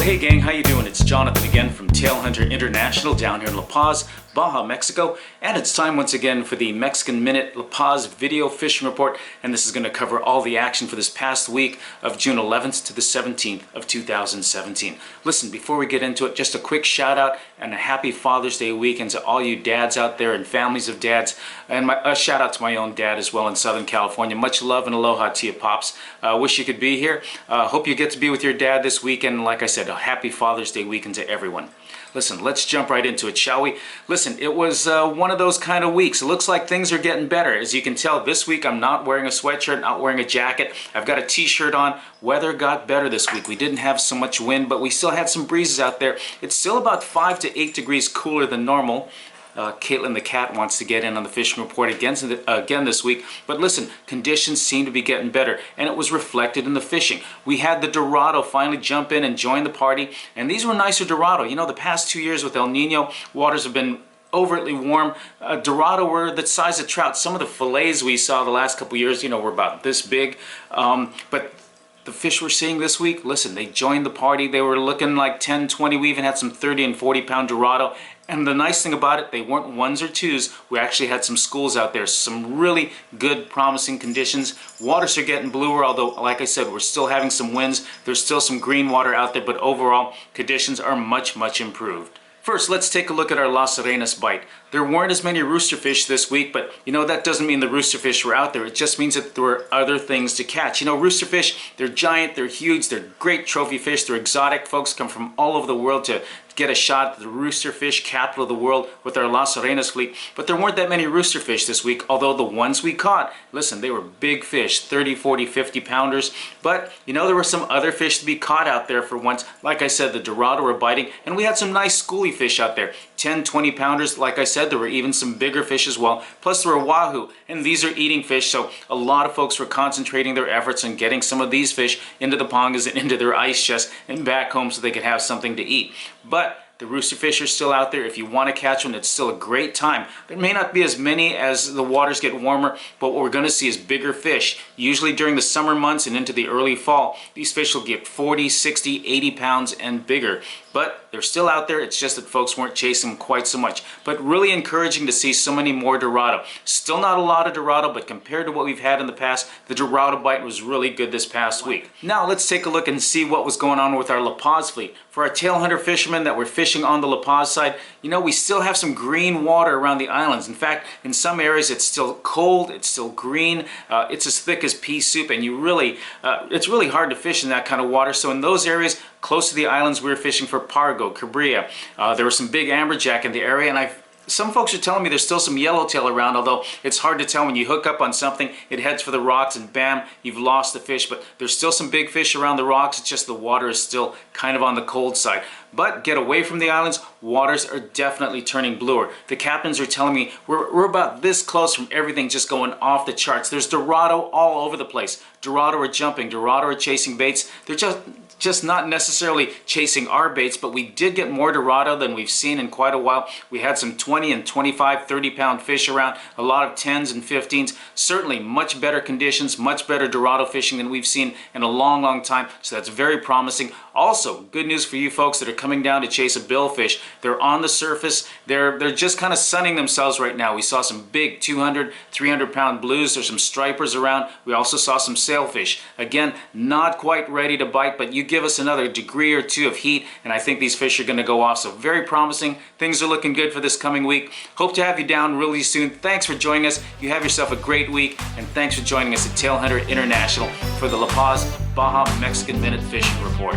Hey gang, how you doing? It's Jonathan again from Tailhunter International down here in La Paz, Baja, Mexico, and it's time once again for the Mexican Minute La Paz video fishing report, and this is going to cover all the action for this past week of June 11th to the 17th of 2017. Listen, before we get into it, just a quick shout out and a happy Father's Day weekend to all you dads out there and families of dads, and a shout out to my own dad as well in Southern California. Much love and aloha to you, Pops. Wish you could be here. Hope you get to be with your dad this weekend. Like I said, a happy Father's Day weekend to everyone. Listen, let's jump right into it, shall we? Listen, it was one of those kind of weeks. It looks like things are getting better. As you can tell, this week I'm not wearing a sweatshirt, not wearing a jacket. I've got a t-shirt on. Weather got better this week. We didn't have so much wind, but we still had some breezes out there. It's still about 5 to 8 degrees cooler than normal. Caitlin the cat wants to get in on the fishing report again this week. But listen, conditions seem to be getting better, and it was reflected in the fishing. We had the Dorado finally jump in and join the party, and these were nicer Dorado. You know, the past 2 years with El Nino, waters have been overtly warm. Dorado were the size of trout. Some of the fillets we saw the last couple years, you know, were about this big. But the fish we're seeing this week, listen, they joined the party. They were looking like 10, 20. We even had some 30 and 40 pound Dorado. And the nice thing about it, they weren't ones or twos. We actually had some schools out there, some really good, promising conditions. Waters are getting bluer, although, like I said, we're still having some winds. There's still some green water out there, but overall, conditions are much, much improved. First, let's take a look at our Las Arenas bite. There weren't as many roosterfish this week, but you know, that doesn't mean the roosterfish were out there. It just means that there were other things to catch. You know, roosterfish, they're giant, they're huge, they're great trophy fish, they're exotic. Folks come from all over the world to get a shot at the roosterfish capital of the world with our Las Arenas fleet. But there weren't that many roosterfish this week, although the ones we caught, listen, they were big fish, 30, 40, 50 pounders. But you know, there were some other fish to be caught out there for once. Like I said, the Dorado were biting, and we had some nice schoolie fish out there, 10, 20 pounders. Like I said, there were even some bigger fish as well. Plus there were wahoo, and these are eating fish, so a lot of folks were concentrating their efforts on getting some of these fish into the pongas and into their ice chests and back home so they could have something to eat. But the roosterfish are still out there. If you want to catch one, it's still a great time. There may not be as many as the waters get warmer, but what we're going to see is bigger fish. Usually during the summer months and into the early fall, these fish will get 40, 60, 80 pounds and bigger. But they're still out there. It's just that folks weren't chasing them quite so much. But really encouraging to see so many more Dorado. Still not a lot of Dorado, but compared to what we've had in the past, the Dorado bite was really good this past week. Now let's take a look and see what was going on with our La Paz fleet. For our Tailhunter fishermen that were fishing on the La Paz side, you know, we still have some green water around the islands. In fact, in some areas it's still cold, it's still green, it's as thick as pea soup, and it's really hard to fish in that kind of water. So in those areas close to the islands, we were fishing for Pargo, Cabrilla. There was some big amberjack in the area, and some folks are telling me there's still some yellowtail around, although it's hard to tell. When you hook up on something, it heads for the rocks and bam, you've lost the fish. But there's still some big fish around the rocks. It's just the water is still kind of on the cold side. But get away from the islands, waters are definitely turning bluer. The captains are telling me we're about this close from everything just going off the charts. There's Dorado all over the place. Dorado are jumping, Dorado are chasing baits. They're just not necessarily chasing our baits, but we did get more Dorado than we've seen in quite a while. We had some 20 and 25, 30 pound fish around, a lot of 10s and 15s. Certainly much better conditions, much better Dorado fishing than we've seen in a long, long time. So that's very promising. Also, good news for you folks that are coming down to chase a billfish. They're on the surface. They're just kind of sunning themselves right now. We saw some big 200, 300 pound blues. There's some stripers around. We also saw some sailfish. Again, not quite ready to bite, but you give us another degree or two of heat, and I think these fish are going to go off. So very promising. Things are looking good for this coming week. Hope to have you down really soon. Thanks for joining us. You have yourself a great week, and thanks for joining us at Tailhunter International for the La Paz Baja Mexican Minute Fishing Report.